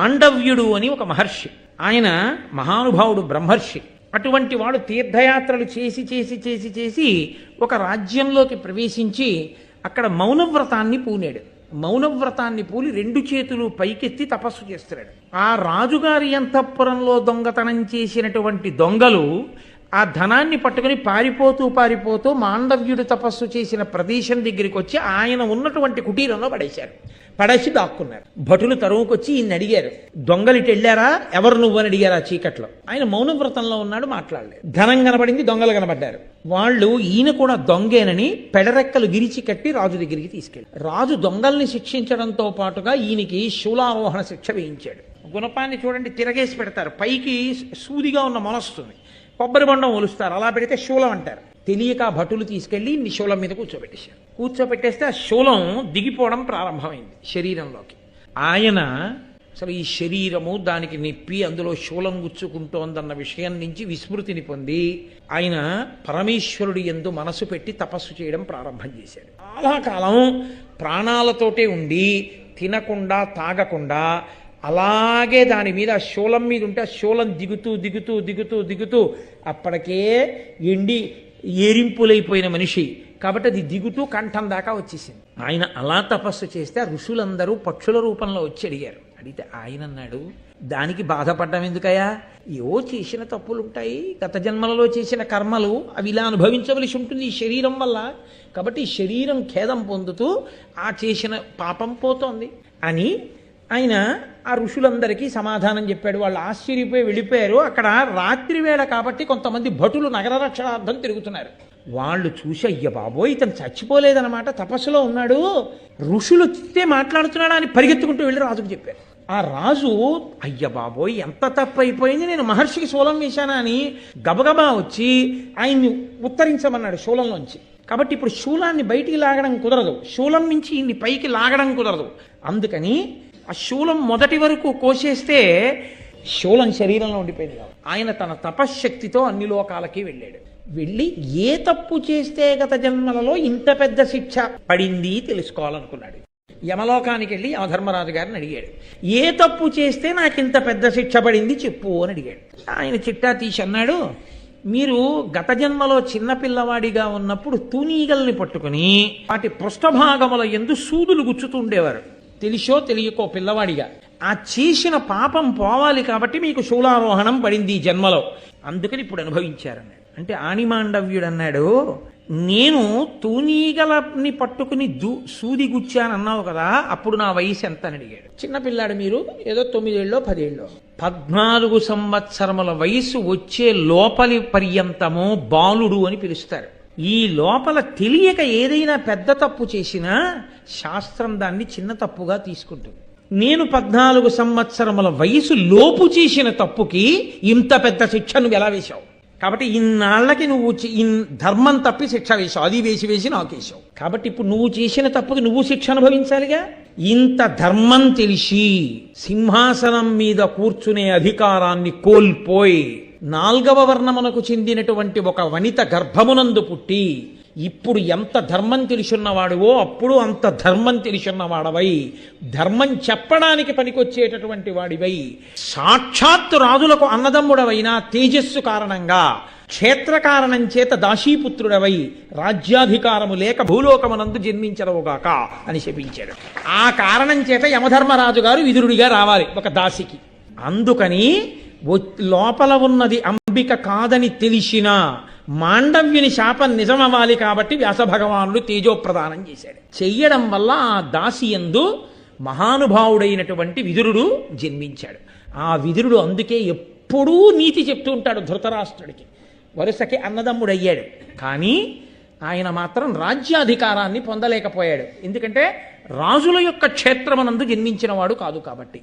మాండవ్యుడు అని ఒక మహర్షి. ఆయన మహానుభావుడు, బ్రహ్మర్షి. అటువంటి వాడు తీర్థయాత్రలు చేసి చేసి చేసి చేసి ఒక రాజ్యంలోకి ప్రవేశించి అక్కడ మౌనవ్రతాన్ని పూనాడు. మౌనవ్రతాన్ని పూలి 2 చేతులు పైకెత్తి తపస్సు చేస్తున్నాడు. ఆ రాజుగారి అంతఃపురంలో దొంగతనం చేసినటువంటి దొంగలు ఆ ధనాన్ని పట్టుకుని పారిపోతూ మాండవ్యుడు తపస్సు చేసిన ప్రదేశం దగ్గరికి వచ్చి ఆయన ఉన్నటువంటి కుటీరంలో పడేసి దాక్కున్నారు. భటులు తరువుకొచ్చి ఈయన అడిగారు, దొంగలిటి వెళ్ళారా, ఎవరు నువ్వు అని అడిగారు. ఆ చీకట్లో ఆయన మౌనవ్రతంలో ఉన్నాడు, మాట్లాడలేదు. ధనం కనబడింది, దొంగలు కనబడ్డారు. వాళ్ళు ఈయన కూడా దొంగేనని పెడరెక్కలు విరిచి కట్టి రాజు దగ్గరికి తీసుకెళ్ళి, రాజు దొంగల్ని శిక్షించడంతో పాటుగా ఈయనకి శూలారోహణ శిక్ష వేయించాడు. గుణపాన్ని చూడండి, తిరగేసి పెడతారు, పైకి సూదిగా ఉన్న మొనస్తుంది, కొబ్బరి బొండం ఒలుస్తారు, అలా పెడితే శూలం అంటారు. తెలియక భటులు తీసుకెళ్లి ఇన్ని శూలం మీద కూర్చోబెట్టేస్తే ఆ శూలం దిగిపోవడం ప్రారంభమైంది శరీరంలోకి. ఆయన అసలు ఈ శరీరము, దానికి నొప్పి, అందులో శూలం గుచ్చుకుంటోందన్న విషయం నుంచి విస్మృతిని పొంది ఆయన పరమేశ్వరుడి యందు మనసు పెట్టి తపస్సు చేయడం ప్రారంభం చేశాడు. చాలా కాలం ప్రాణాలతోటే ఉండి తినకుండా తాగకుండా అలాగే దాని మీద శూలం మీద ఉంటే ఆ శూలం దిగుతూ అప్పటికే ఎండి ఏరింపులైపోయిన మనిషి కాబట్టి అది దిగుతూ కంఠం దాకా వచ్చేసింది. ఆయన అలా తపస్సు చేస్తే ఆ ఋషులందరూ పక్షుల రూపంలో వచ్చి అడిగితే ఆయన అన్నాడు, దానికి బాధపడ్డం ఎందుకయ్యా, ఏవో చేసిన తప్పులుంటాయి, గత జన్మలలో చేసిన కర్మలు, అవి ఇలా అనుభవించవలసి ఉంటుంది ఈ శరీరం వల్ల. కాబట్టి ఈ శరీరం ఖేదం పొందుతూ ఆ చేసిన పాపం పోతోంది అని ఆయన ఆ ఋషులందరికీ సమాధానం చెప్పాడు. వాళ్ళు ఆశ్చర్యపోయి వెళ్ళిపోయారు. అక్కడ రాత్రి వేళ కాబట్టి కొంతమంది భటులు నగర రక్షణార్థం తిరుగుతున్నారు. వాళ్ళు చూసి, అయ్య బాబోయ్, ఇతను చచ్చిపోలేదన్నమాట, తపస్సులో ఉన్నాడు, ఋషులు వస్తే మాట్లాడుతున్నాడా అని పరిగెత్తుకుంటూ వెళ్ళి రాజుకు చెప్పారు. ఆ రాజు, అయ్య బాబోయ్, ఎంత తప్పు అయిపోయింది, నేను మహర్షికి శూలం వేశానా అని గబగబా వచ్చి ఆయన్ని ఉత్తరించమన్నాడు శూలంలోంచి. కాబట్టి ఇప్పుడు శూలాన్ని బయటికి లాగడం కుదరదు, శూలం నుంచి ఇన్ని పైకి లాగడం కుదరదు. అందుకని ఆ శూలం మొదటి వరకు కోసేస్తే శూలం శరీరంలో ఉండిపోయింది. ఆయన తన తపశ్శక్తితో అన్ని లోకాలకి వెళ్ళి ఏ తప్పు చేస్తే గత జన్మలలో ఇంత పెద్ద శిక్ష పడింది తెలుసుకోవాలనుకున్నాడు. యమలోకానికి వెళ్ళి యమధర్మరాజు గారిని అడిగాడు, ఏ తప్పు చేస్తే నాకు ఇంత పెద్ద శిక్ష పడింది చెప్పు అని అడిగాడు. ఆయన చిట్టా తీసి అన్నాడు, మీరు గత జన్మలో చిన్నపిల్లవాడిగా ఉన్నప్పుడు తూనీగల్ని పట్టుకుని వాటి పృష్ఠభాగముల యందు సూదులు గుచ్చుతూ ఉండేవారు, తెలిసో తెలియకో పిల్లవాడిగా. ఆ చేసిన పాపం పోవాలి కాబట్టి మీకు శూలారోహణం పడింది ఈ జన్మలో, అందుకని ఇప్పుడు అనుభవించారన్నాడు. అంటే ఆణిమాండవ్యుడు అన్నాడు, నేను తూనీగలని పట్టుకుని సూది గుచ్చానన్నావు కదా, అప్పుడు నా వయసు ఎంత అని అడిగాడు. చిన్నపిల్లాడు మీరు, ఏదో 9 ఏళ్ళో 10 ఏళ్ళో. 14 సంవత్సరముల వయసు వచ్చే లోపలి పర్యంతము బాలుడు అని పిలుస్తారు. ఈ లోపల తెలియక ఏదైనా పెద్ద తప్పు చేసినా శాస్త్రం దాన్ని చిన్న తప్పుగా తీసుకుంటుంది. నేను 14 సంవత్సరముల వయసు లోపు చేసిన తప్పుకి ఇంత పెద్ద శిక్ష నువ్వు ఎలా వేశావు, కాబట్టి ఇన్నాళ్ళకి నువ్వు ధర్మం తప్పి శిక్ష వేశావు, అది వేసి నాకు వేశావు. కాబట్టి ఇప్పుడు నువ్వు చేసిన తప్పుకి నువ్వు శిక్ష అనుభవించాలిగా. ఇంత ధర్మం తెలిసి సింహాసనం మీద కూర్చునే అధికారాన్ని కోల్పోయి 4వ వర్ణమునకు చెందినటువంటి ఒక వనిత గర్భమునందు పుట్టి ఇప్పుడు ఎంత ధర్మం తెలిసున్నవాడువో అప్పుడు అంత ధర్మం తెలిసున్నవాడవై ధర్మం చెప్పడానికి పనికొచ్చేటటువంటి వాడివై సాక్షాత్తు రాజులకు అన్నదమ్ముడవైన తేజస్సు కారణంగా క్షేత్ర కారణం చేత దాసీపుత్రుడవై రాజ్యాధికారము లేక భూలోకమునందు జన్మించడవుగాక అని శపించాడు. ఆ కారణం చేత యమధర్మరాజు గారు విదురుడిగా రావాలి ఒక దాసికి. అందుకని లోపల ఉన్నది అంబిక కాదని తెలిసిన మాండవ్యుని శాపం నిజమవ్వాలి కాబట్టి వ్యాస భగవానుడు తేజోప్రదానం చేశాడు. చెయ్యడం వల్ల ఆ దాసియందు మహానుభావుడైనటువంటి విదురుడు జన్మించాడు. ఆ విదురుడు అందుకే ఎప్పుడూ నీతి చెప్తూ ఉంటాడు ధృతరాష్ట్రుడికి. వరుసకి అన్నదమ్ముడయ్యాడు, కానీ ఆయన మాత్రం రాజ్యాధికారాన్ని పొందలేకపోయాడు. ఎందుకంటే రాజుల యొక్క క్షేత్రమనందు జన్మించిన వాడు కాదు కాబట్టి.